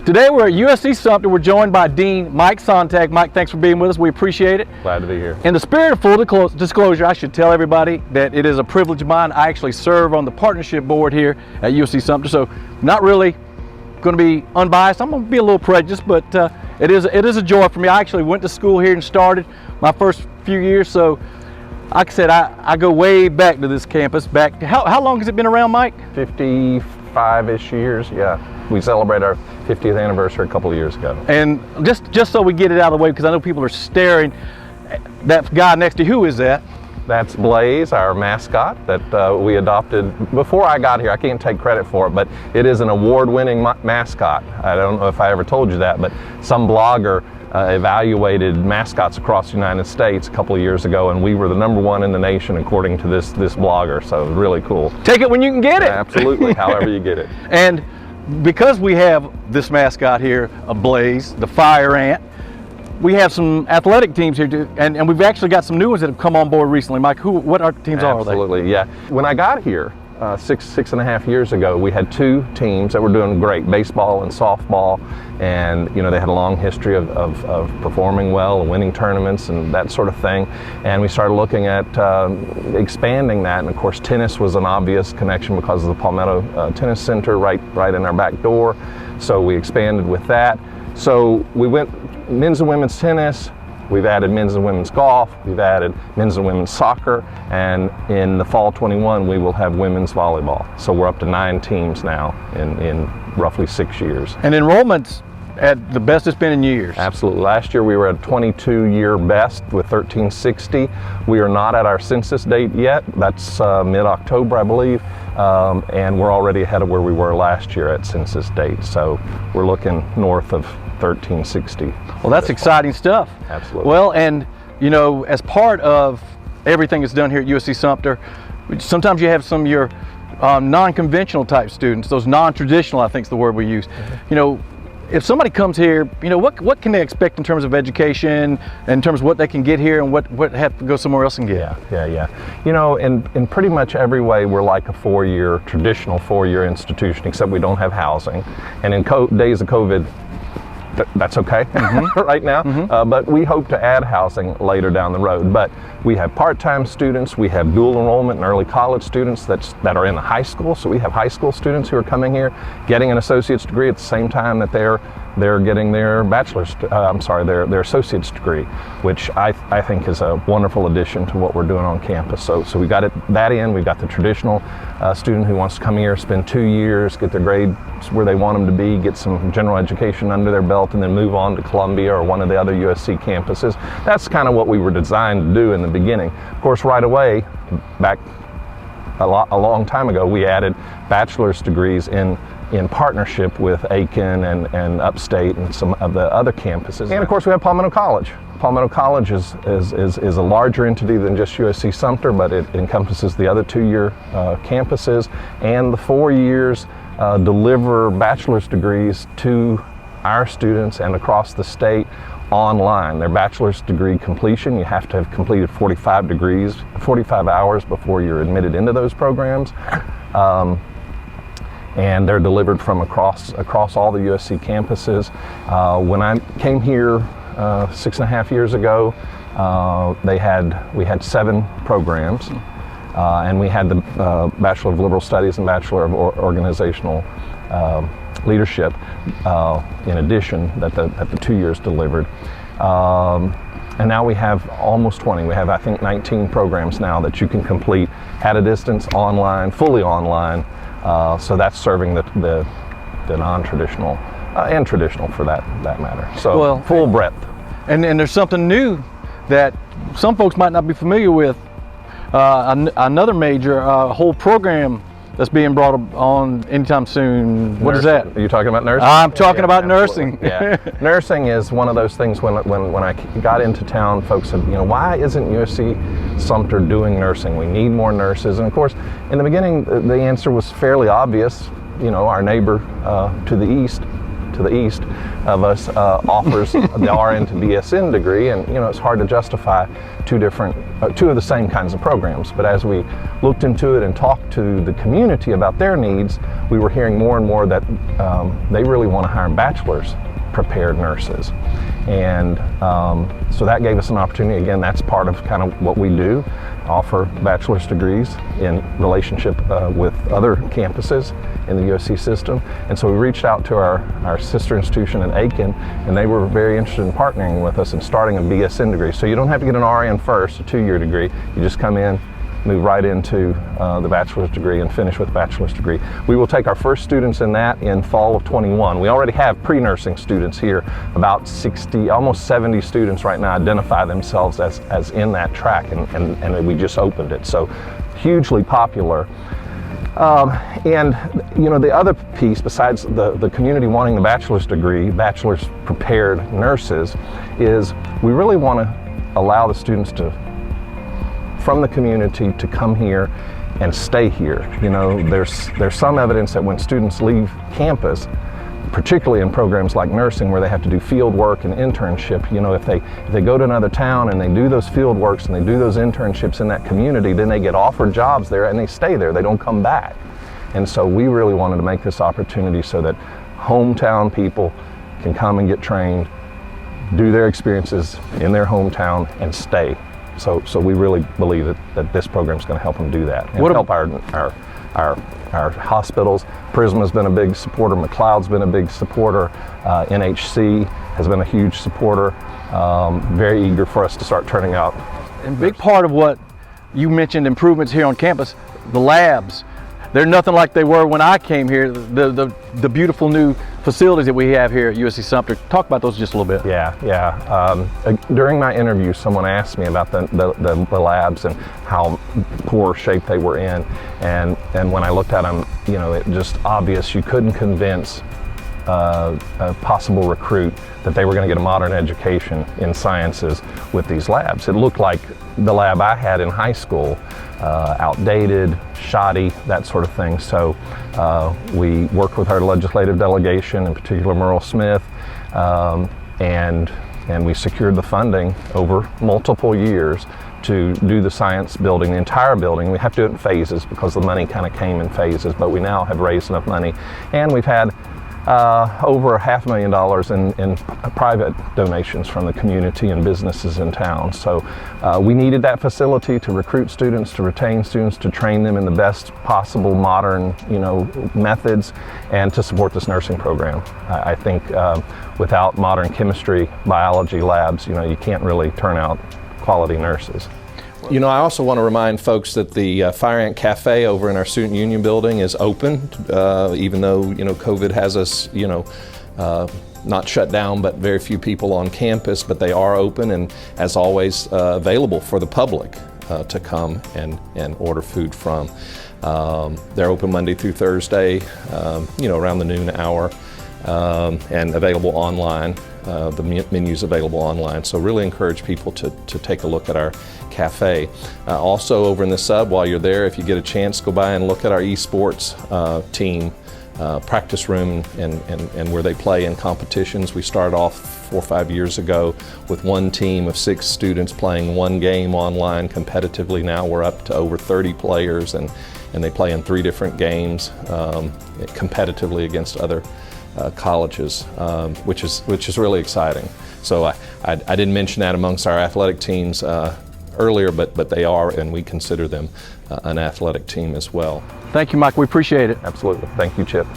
Today we're at USC Sumter. We're joined by Dean Mike Sonntag. Mike, thanks for being with us. We appreciate it. Glad to be here. In the spirit of full disclosure, I should tell everybody that it is a privilege of mine. I actually serve on the partnership board here at USC Sumter, so not really going to be unbiased. I'm going to be a little prejudiced, but it is a joy for me. I actually went to school here and started my first few years, so like I said, I go way back to this campus. How long has it been around, Mike? 55-ish years, yeah. We celebrated our 50th anniversary a couple of years ago. And just so we get it out of the way, because I know people are staring, that guy next to you, who is that? That's Blaze, our mascot that we adopted before I got here. I can't take credit for it, but it is an award-winning mascot. I don't know if I ever told you that, but some blogger evaluated mascots across the United States a couple of years ago, and we were the #1 in the nation according to this blogger, so really cool. Take it when you can get it. Absolutely, however you get it. And because we have this mascot here, a Blaze, the fire ant, we have some athletic teams here too, and we've actually got some new ones that have come on board recently. Mike, what our teams are they? Absolutely, yeah. When I got here six and a half years ago, we had two teams that were doing great, baseball and softball, and you know they had a long history of performing well and winning tournaments and that sort of thing. And we started looking at expanding that, and of course tennis was an obvious connection because of the Palmetto Tennis Center right in our back door. So we expanded with that. So we went men's and women's tennis. We've added men's and women's golf, we've added men's and women's soccer, and in the fall 21 we will have women's volleyball. So we're up to 9 teams now in roughly 6 years. And enrollment's at the best it's been in years. Absolutely. Last year we were at a 22-year best with 1360. We are not at our census date yet. That's mid-October, I believe, and we're already ahead of where we were last year at census date. So we're looking north of 1360. Well, that's exciting stuff. Absolutely. Well, and you know, as part of everything that's done here at USC Sumter, sometimes you have some of your non-conventional type students, those non-traditional, I think is the word we use. Mm-hmm. You know, if somebody comes here, you know, what can they expect in terms of education, in terms of what they can get here and what have to go somewhere else and get? Yeah. You know, in pretty much every way, we're like a traditional four-year institution, except we don't have housing. And in days of COVID, that's okay right now, but we hope to add housing later down the road. But we have part-time students, we have dual enrollment and early college students that are in the high school. So we have high school students who are coming here, getting an associate's degree at the same time that they're getting their their associate's degree, which I think is a wonderful addition to what we're doing on campus. So we got that in. We've got the traditional student who wants to come here, spend 2 years, get their grades where they want them to be, get some general education under their belt, and then move on to Columbia or one of the other USC campuses. That's kind of what we were designed to do in the beginning. Of course, right away, back a long time ago, we added bachelor's degrees in partnership with Aiken and Upstate and some of the other campuses. And of course we have Palmetto College. Palmetto College is a larger entity than just USC Sumter, but it encompasses the other 2-year campuses, and the 4 years deliver bachelor's degrees to our students and across the state online. Their bachelor's degree completion, you have to have completed 45 hours before you're admitted into those programs. And they're delivered from across all the USC campuses. When I came here 6.5 years ago, we had 7 programs, and we had the Bachelor of Liberal Studies and Bachelor of Organizational Leadership in addition that the 2 years delivered. And now we have almost 20. We have, I think, 19 programs now that you can complete at a distance, online, fully online. So that's serving the non-traditional and traditional for that matter. So full breadth. And there's something new that some folks might not be familiar with. Another major whole program that's being brought on anytime soon. What is that? Are you talking about nursing? I'm talking about nursing. Yeah. Nursing is one of those things when I got into town, folks said, you know, why isn't USC Sumter doing nursing? We need more nurses. And of course, in the beginning, the answer was fairly obvious. You know, our neighbor to the east to the east of us offers the RN to BSN degree, and it's hard to justify two of the same kinds of programs. But as we looked into it and talked to the community about their needs, we were hearing more and more that they really want to hire bachelor's prepared nurses. And so that gave us an opportunity. Again, that's part of kind of what we do, offer bachelor's degrees in relationship with other campuses in the USC system. And so we reached out to our sister institution in Aiken, and they were very interested in partnering with us and starting a BSN degree. So you don't have to get an RN first, a 2-year degree. You just come in, move right into the bachelor's degree and finish with a bachelor's degree. We will take our first students in that in fall of 21. We already have pre-nursing students here. About 60, almost 70 students right now identify themselves as in that track, and we just opened it. So hugely popular. And the other piece, besides the community wanting the bachelor's degree, bachelor's prepared nurses, is we really want to allow the students from the community to come here and stay here. There's some evidence that when students leave campus, particularly in programs like nursing where they have to do field work and internship, if they go to another town and they do those field works and they do those internships in that community, then they get offered jobs there and they stay there, they don't come back. And so we really wanted to make this opportunity so that hometown people can come and get trained, do their experiences in their hometown and stay. So we really believe that this program is going to help them do that and help our hospitals. Prisma's been a big supporter. McLeod's been a big supporter. NHC has been a huge supporter. Very eager for us to start turning out. And big part of what you mentioned, improvements here on campus, the labs. They're nothing like they were when I came here. The beautiful new facilities that we have here at USC Sumter. Talk about those just a little bit. Yeah. During my interview, someone asked me about the labs and how poor shape they were in. And when I looked at them, it just obvious you couldn't convince a possible recruit that they were going to get a modern education in sciences with these labs. It looked like the lab I had in high school, outdated, shoddy, that sort of thing. So we worked with our legislative delegation, in particular Merle Smith, and we secured the funding over multiple years to do the science building, the entire building. We have to do it in phases because the money kind of came in phases, but we now have raised enough money, and we've had over $500,000 in private donations from the community and businesses in town. So we needed that facility to recruit students, to retain students, to train them in the best possible modern, methods, and to support this nursing program. I think without modern chemistry, biology labs, you can't really turn out quality nurses. I also want to remind folks that the Fire Ant Cafe over in our Student Union building is open, even though, COVID has us, not shut down, but very few people on campus, but they are open and, as always, available for the public to come and order food from. They're open Monday through Thursday, around the noon hour, and available online. The menu's available online, so really encourage people to take a look at our cafe. Also over in the sub, while you're there, if you get a chance, go by and look at our esports team practice room and where they play in competitions. We started off 4 or 5 years ago with one team of 6 students playing one game online competitively. Now we're up to over 30 players, and they play in 3 different games competitively against other colleges, which is really exciting. So I didn't mention that amongst our athletic teams earlier, but they are, and we consider them an athletic team as well. Thank you, Mike. We appreciate it. Absolutely. Thank you, Chip.